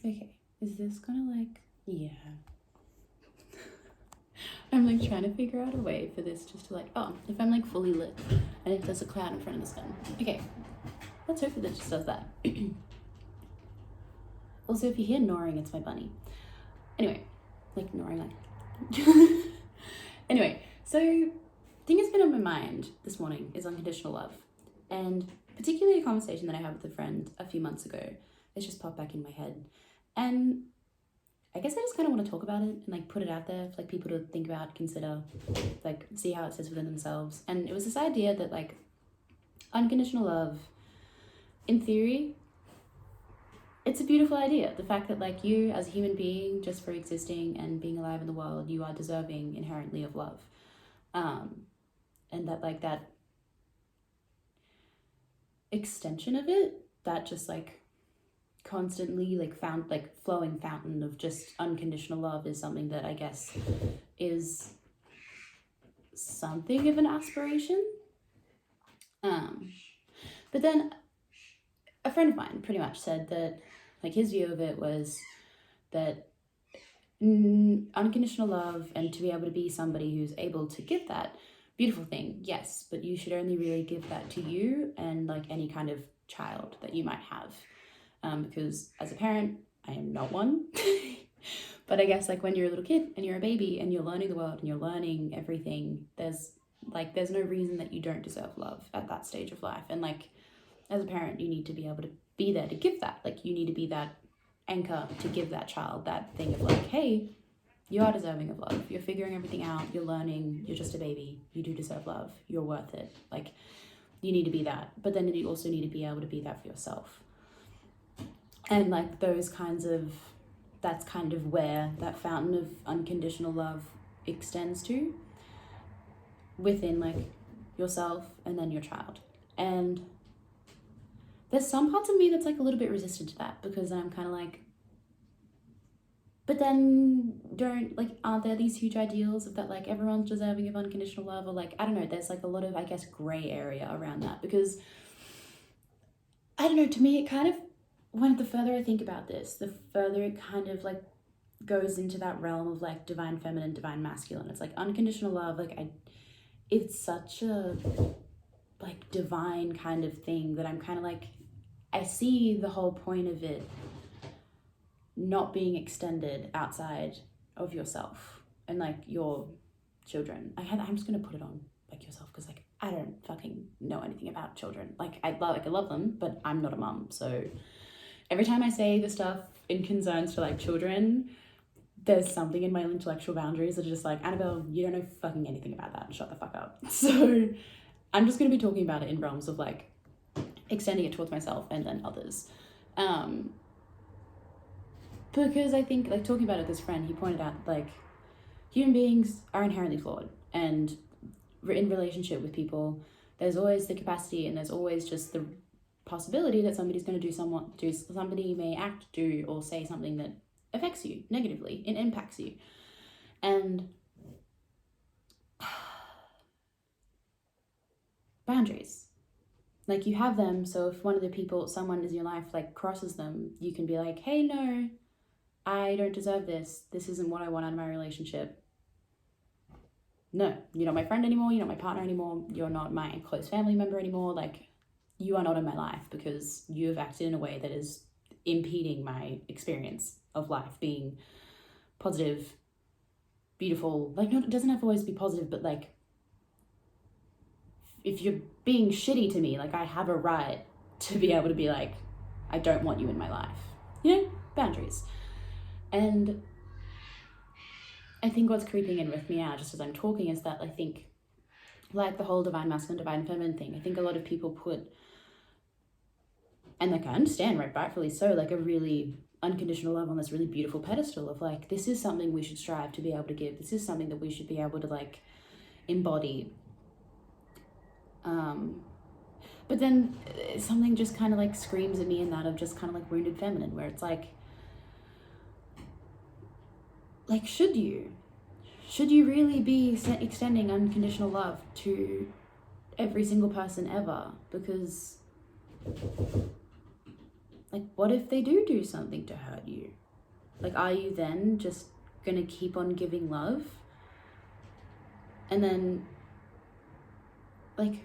Okay, is this gonna like, yeah. I'm like trying to figure out a way for this just to like, oh, if I'm like fully lit and if there's a cloud in front of the sun. Okay, let's hope that it just does that. Also, if you hear gnawing, it's my bunny. Anyway, like gnawing, like. Anyway, so thing that's been on my mind this morning is unconditional love. And particularly a conversation that I had with a friend a few months ago. It's just popped back in my head. And I guess I just kind of want to talk about it and like put it out there for like people to think about, consider, like see how it sits within themselves. And it was this idea that like unconditional love, in theory, it's a beautiful idea. The fact that like you as a human being, just for existing and being alive in the world, you are deserving inherently of love. And that like that extension of it, that just like constantly like found like flowing fountain of just unconditional love is something that I guess is something of an aspiration. But then a friend of mine pretty much said that like his view of it was that unconditional love and to be able to be somebody who's able to give that beautiful thing, yes, but you should only really give that to you and like any kind of child that you might have. Because as a parent, I am not one. But I guess like when you're a little kid and you're a baby and you're learning the world and you're learning everything, there's no reason that you don't deserve love at that stage of life. And like as a parent, you need to be able to be there to give that. Like you need to be that anchor to give that child that thing of like, hey, you are deserving of love. You're figuring everything out. You're learning. You're just a baby. You do deserve love. You're worth it. Like you need to be that. But then you also need to be able to be that for yourself. And like those kinds of, that's kind of where that fountain of unconditional love extends to within like yourself and then your child. And there's some parts of me that's like a little bit resistant to that because I'm kind of like, but then aren't there these huge ideals of that like everyone's deserving of unconditional love, or like, I don't know, there's like a lot of, I guess, gray area around that because I don't know, to me it kind of, the further I think about this, the further it kind of like goes into that realm of like divine feminine, divine masculine. It's like unconditional love, like it's such a like divine kind of thing that I'm kind of like, I see the whole point of it not being extended outside of yourself and like your children. I'm just gonna put it on like yourself because like I don't fucking know anything about children. Like I love them, but I'm not a mum, so every time I say the stuff in concerns to like children, there's something in my intellectual boundaries that are just like, Annabelle, you don't know fucking anything about that. Shut the fuck up. So I'm just going to be talking about it in realms of like extending it towards myself and then others. Because I think like talking about it with this friend, he pointed out like human beings are inherently flawed, and in relationship with people, there's always the capacity and there's always just the possibility that somebody's going to somebody may act, do, or say something that affects you negatively and impacts you. And boundaries, like you have them, so if someone in your life like crosses them, you can be like, hey, no, I don't deserve this. This isn't what I want out of my relationship. No, you're not my friend anymore. You're not my partner anymore. You're not my close family member anymore. Like, you are not in my life because you have acted in a way that is impeding my experience of life being positive, beautiful. Like, no, it doesn't have to always be positive, but like, if you're being shitty to me, like I have a right to be able to be like, I don't want you in my life. You know, boundaries. And I think what's creeping in with me now, just as I'm talking, is that I think like the whole divine masculine, divine feminine thing, I think a lot of people put, and like I understand, right, rightfully so, like a really unconditional love on this really beautiful pedestal of like, this is something we should strive to be able to give. This is something that we should be able to like embody. But then something just kind of like screams at me in that of just kind of like wounded feminine, where it's like should you really be extending unconditional love to every single person ever? Because like, what if they do something to hurt you? Like, are you then just gonna keep on giving love? And then, like,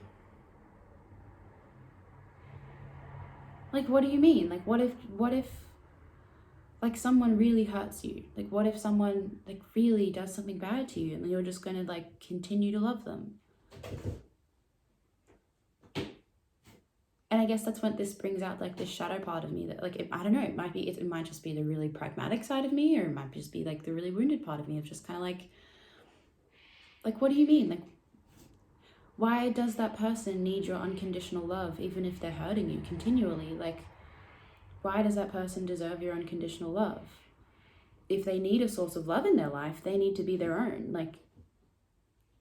what do you mean? Like, what if, like, someone really hurts you? Like, what if someone, like, really does something bad to you and you're just gonna, like, continue to love them? And I guess that's when this brings out, like, this shadow part of me that, like, I don't know, it might just be the really pragmatic side of me, or it might just be, like, the really wounded part of me of just kind of, like, what do you mean? Like, why does that person need your unconditional love, even if they're hurting you continually? Like, why does that person deserve your unconditional love? If they need a source of love in their life, they need to be their own. Like,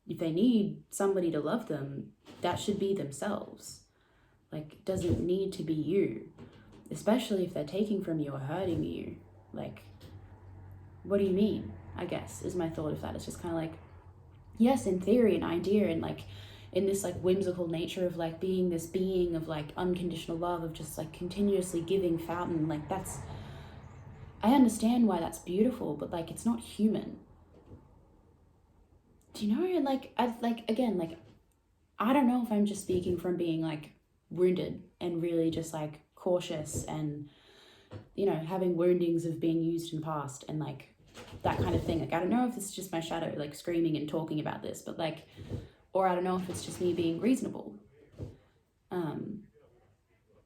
if they need somebody to love them, that should be themselves. Like, it doesn't need to be you, especially if they're taking from you or hurting you. Like, what do you mean? I guess is my thought of that. It's just kind of like, yes, in theory and idea, and like in this like whimsical nature of like being this being of like unconditional love, of just like continuously giving fountain, like that's, I understand why that's beautiful, but like it's not human. Do you know? Like, again, like, I don't know if I'm just speaking from being like wounded and really just like cautious and, you know, having woundings of being used in the past and like that kind of thing. Like, I don't know if it's just my shadow like screaming and talking about this, but like, or I don't know if it's just me being reasonable.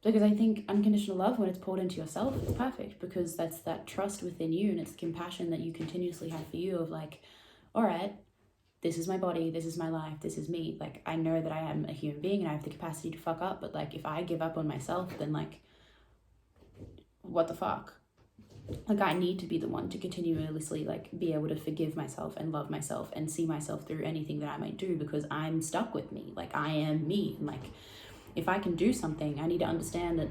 Because I think unconditional love, when it's poured into yourself, it's perfect, because that's that trust within you, and it's compassion that you continuously have for you of like, all right, this is my body, this is my life, this is me. Like, I know that I am a human being and I have the capacity to fuck up, but like, if I give up on myself, then like, what the fuck? Like, I need to be the one to continuously like be able to forgive myself and love myself and see myself through anything that I might do, because I'm stuck with me. Like, I am me. And like, if I can do something, I need to understand that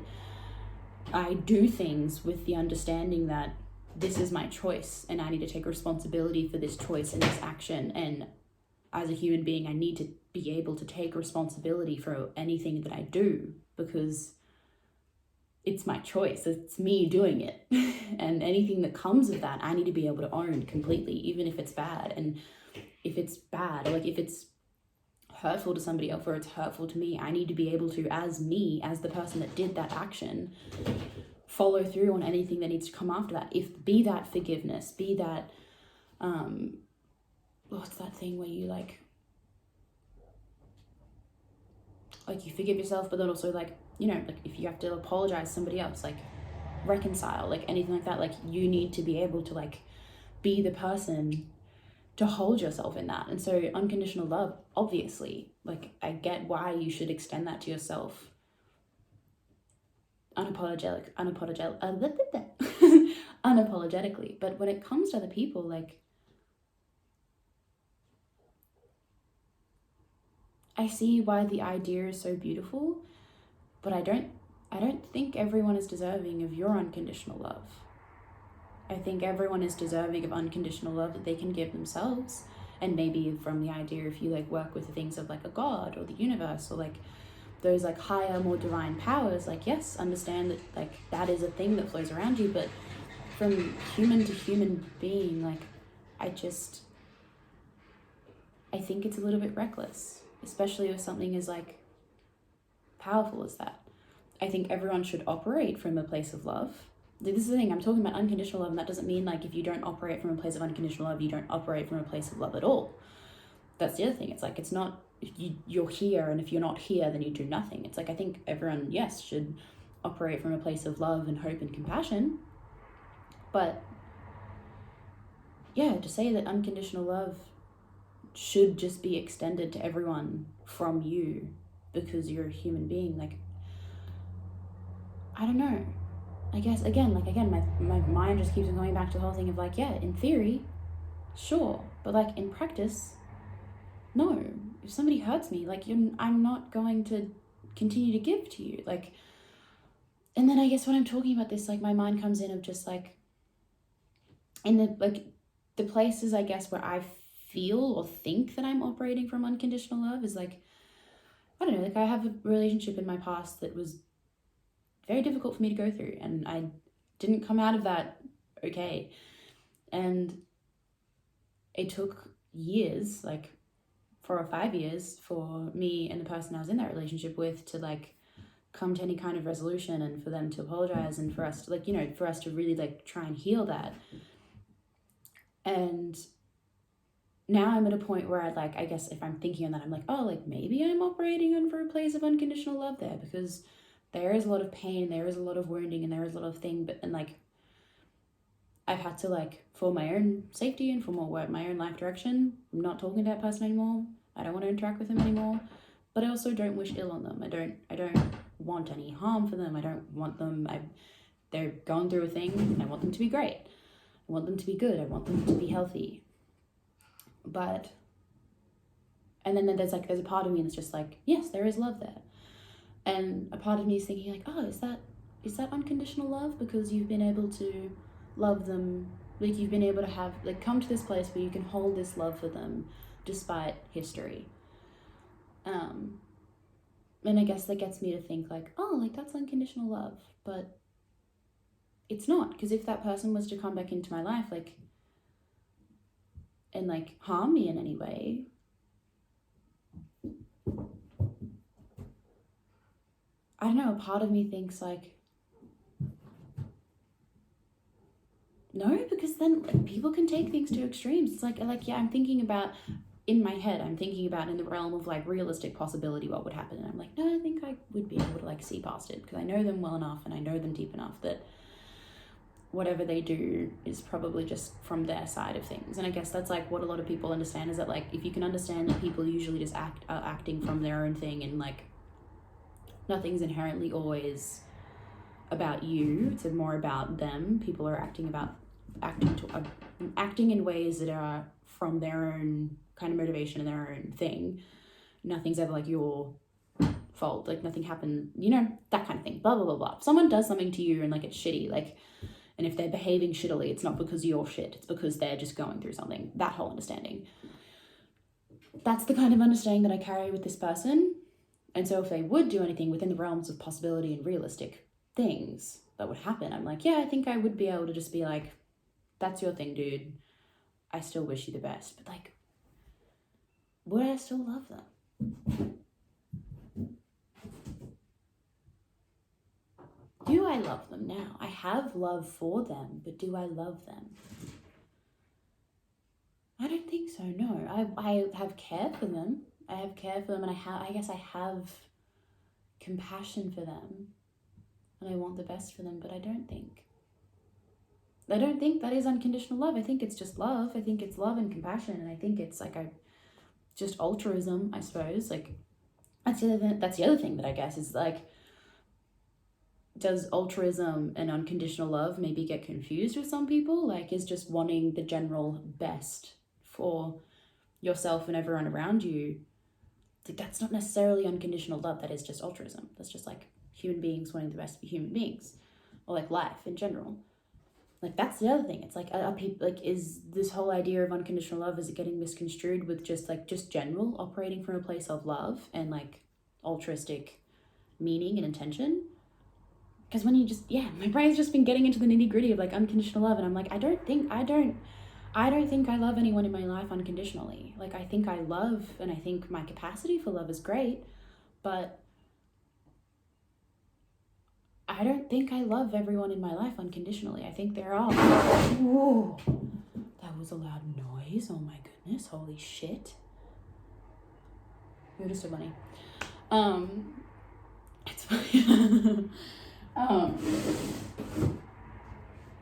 I do things with the understanding that this is my choice and I need to take responsibility for this choice and this action. And as a human being, I need to be able to take responsibility for anything that I do, because it's my choice. It's me doing it. And anything that comes of that, I need to be able to own completely, even if it's bad. And if it's bad, or like if it's hurtful to somebody else or it's hurtful to me, I need to be able to, as me, as the person that did that action, follow through on anything that needs to come after that. If be that forgiveness, be that what's that thing where you like you forgive yourself, but then also like, you know, like if you have to apologize to somebody else, like reconcile, like anything like that, like you need to be able to like be the person to hold yourself in that. And so unconditional love, obviously, like I get why you should extend that to yourself unapologetically. But when it comes to other people, like, I see why the idea is so beautiful, but I don't think everyone is deserving of your unconditional love. I think everyone is deserving of unconditional love that they can give themselves. And maybe from the idea, if you like work with the things of like a God or the universe or like those like higher, more divine powers, like, yes, understand that like that is a thing that flows around you. But from human to human being, like, I think it's a little bit reckless, especially with something as like powerful as that. I think everyone should operate from a place of love. This is the thing, I'm talking about unconditional love, and that doesn't mean like if you don't operate from a place of unconditional love, you don't operate from a place of love at all. That's the other thing. It's like, it's not, if you're here, and if you're not here, then you do nothing. It's like, I think everyone, yes, should operate from a place of love and hope and compassion. But yeah, to say that unconditional love should just be extended to everyone from you because you're a human being, like, I don't know. I guess, again, my mind just keeps on going back to the whole thing of like, yeah, in theory, sure, but like in practice, no. If somebody hurts me, like, I'm not going to continue to give to you. Like, and then I guess when I'm talking about this, like, my mind comes in of just like, in the, like, the places, I guess, where I feel or think that I'm operating from unconditional love is like, I don't know, like I have a relationship in my past that was very difficult for me to go through, and I didn't come out of that okay. And it took years, like 4 or 5 years, for me and the person I was in that relationship with to like come to any kind of resolution, and for them to apologize, and for us to like, you know, for us to really like try and heal that. And now I'm at a point where I guess if I'm thinking on that, I'm like, oh, like maybe I'm operating on for a place of unconditional love there, because there is a lot of pain, there is a lot of wounding, and there is a lot of thing, but, and like, I've had to like, for my own safety and for my own life direction, I'm not talking to that person anymore. I don't want to interact with them anymore, but I also don't wish ill on them. I don't want any harm for them. I don't want them, they're going through a thing, and I want them to be great. I want them to be good. I want them to be healthy. But, and then there's a part of me that's just like, yes, there is love there. And a part of me is thinking like, oh, is that unconditional love? Because you've been able to love them, like you've been able to have, like, come to this place where you can hold this love for them despite history. And I guess that gets me to think like, oh, like that's unconditional love. But it's not, because if that person was to come back into my life, like, and like harm me in any way, I don't know, a part of me thinks like, no, because then like, people can take things to extremes. It's like, yeah, I'm thinking about, in my head, I'm thinking about in the realm of like realistic possibility what would happen. And I'm like, no, I think I would be able to like see past it, because I know them well enough and I know them deep enough that whatever they do is probably just from their side of things. And I guess that's like what a lot of people understand, is that like, if you can understand that people usually just are acting from their own thing, and like nothing's inherently always about you, it's more about them. People are acting in ways that are from their own kind of motivation and their own thing. Nothing's ever like your fault, like nothing happened, you know, that kind of thing, blah blah blah blah. If someone does something to you and like it's shitty, like, and if they're behaving shittily, it's not because you're shit, it's because they're just going through something. That whole understanding, that's the kind of understanding that I carry with this person. And so if they would do anything within the realms of possibility and realistic things that would happen, I'm like, yeah, I think I would be able to just be like, that's your thing, dude. I still wish you the best. But like, would I still love them? Do I love them now? I have love for them, but do I love them? I don't think so, no. I have care for them. I have care for them, and I guess I have compassion for them, and I want the best for them, but I don't think that is unconditional love. I think it's just love. I think it's love and compassion, and I think it's like just altruism, I suppose. Like, that's the other thing that I guess is like, does altruism and unconditional love maybe get confused with some people? Like, is just wanting the general best for yourself and everyone around you, like, that's not necessarily unconditional love. That is just altruism. That's just like human beings wanting the best for human beings, or like life in general. Like, that's the other thing. It's like, are people, like, is this whole idea of unconditional love, is it getting misconstrued with just general operating from a place of love and like altruistic meaning and intention? Because when you just, yeah, my brain's just been getting into the nitty gritty of like unconditional love, and I'm like, I don't think I love anyone in my life unconditionally. Like, I think I love, and I think my capacity for love is great, but I don't think I love everyone in my life unconditionally. I think there are. Whoa, that was a loud noise. Oh my goodness, holy shit. You're just a bunny. It's funny.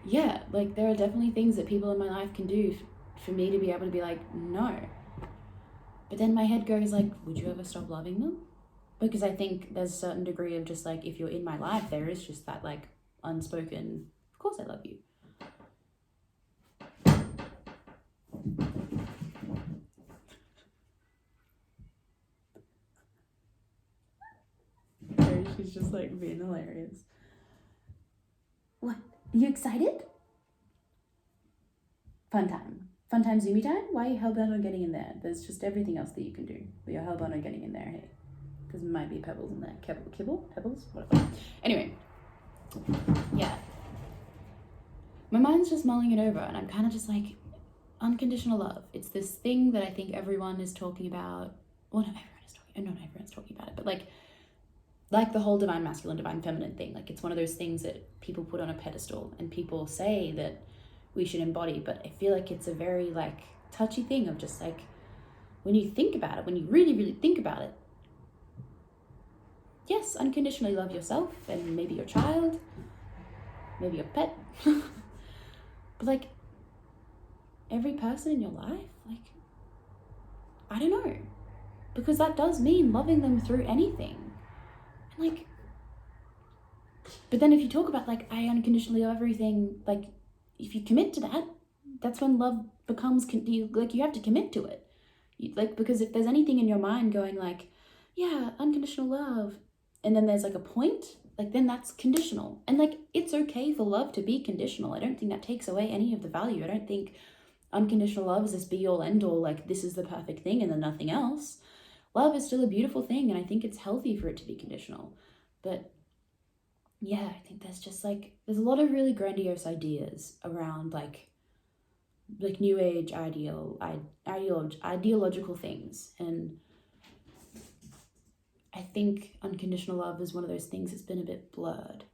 Yeah, like, there are definitely things that people in my life can do for me to be able to be like, no. But then my head goes like, would you ever stop loving them? Because I think there's a certain degree of just like, if you're in my life, there is just that like unspoken, of course I love you. She's just like being hilarious. What? Are you excited? Fun time. Fun time Zoomy time? Why are you hellbent on getting in there? There's just everything else that you can do, but you're hellbent on getting in there, hey? Because there might be pebbles in there. Pebbles? Whatever. Anyway, yeah. My mind's just mulling it over, and I'm kind of just like, unconditional love. It's this thing that I think everyone is talking about. Well, not everyone's talking about it, but like the whole divine masculine, divine feminine thing. Like, it's one of those things that people put on a pedestal and people say that we should embody, but I feel like it's a very like touchy thing of just like, when you think about it, when you really, really think about it, yes, unconditionally love yourself and maybe your child, maybe your pet, but like every person in your life, like, I don't know, because that does mean loving them through anything. And like, but then if you talk about like, I unconditionally love everything, like if you commit to that, that's when love becomes, like you have to commit to it. Like, because if there's anything in your mind going like, yeah, unconditional love, and then there's like a point, like then that's conditional. And like, it's okay for love to be conditional. I don't think that takes away any of the value. I don't think unconditional love is this be all end all, like this is the perfect thing and then nothing else. Love is still a beautiful thing, and I think it's healthy for it to be conditional. But yeah, I think there's just like, there's a lot of really grandiose ideas around like new age ideological things, and I think unconditional love is one of those things that's been a bit blurred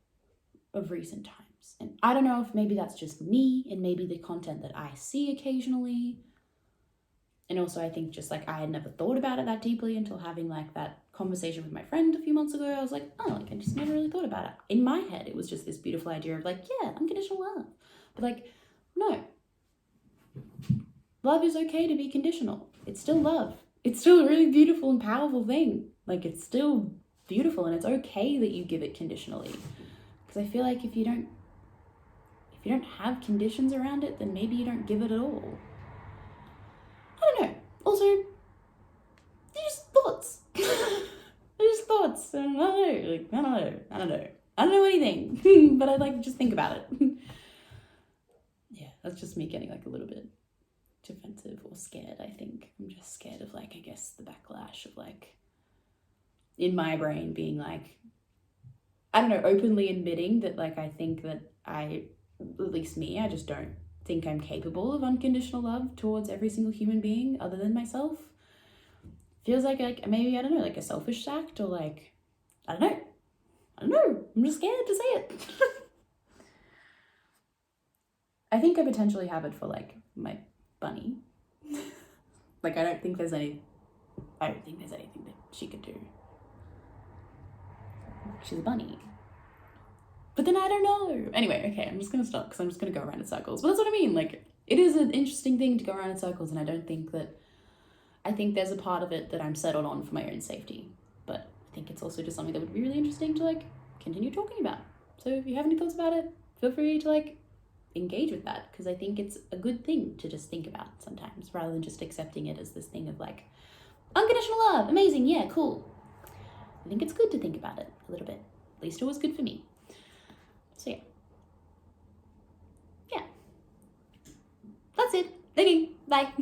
of recent times. And I don't know if maybe that's just me and maybe the content that I see occasionally. And also I think just like I had never thought about it that deeply until having like that conversation with my friend a few months ago. I was like, oh, like I just never really thought about it. In my head, it was just this beautiful idea of like, yeah, unconditional love. But like, no. Love is okay to be conditional. It's still love. It's still a really beautiful and powerful thing. Like, it's still beautiful, and it's okay that you give it conditionally. Because I feel like if you don't have conditions around it, then maybe you don't give it at all. I don't know. Also, they're just thoughts. They're just thoughts. I don't know. Like, I don't know. I don't know anything. But I like just think about it. Yeah, that's just me getting like a little bit defensive or scared. I think I'm just scared of like, I guess the backlash of like in my brain being like, I don't know, openly admitting that like I think that I just don't think I'm capable of unconditional love towards every single human being other than myself. Feels like maybe, I don't know, like a selfish act, or like, I don't know, I'm just scared to say it. I think I potentially have it for like my bunny. Like, I don't think there's anything that she could do. She's a bunny. But then I don't know. Anyway, okay, I'm just gonna stop because I'm just gonna go around in circles. But that's what I mean. Like, it is an interesting thing to go around in circles, and I think there's a part of it that I'm settled on for my own safety. But I think it's also just something that would be really interesting to like continue talking about. So if you have any thoughts about it, feel free to like engage with that, because I think it's a good thing to just think about sometimes, rather than just accepting it as this thing of like, unconditional love, amazing, yeah, cool. I think it's good to think about it a little bit. At least it was good for me. So yeah. That's it. Okay, bye.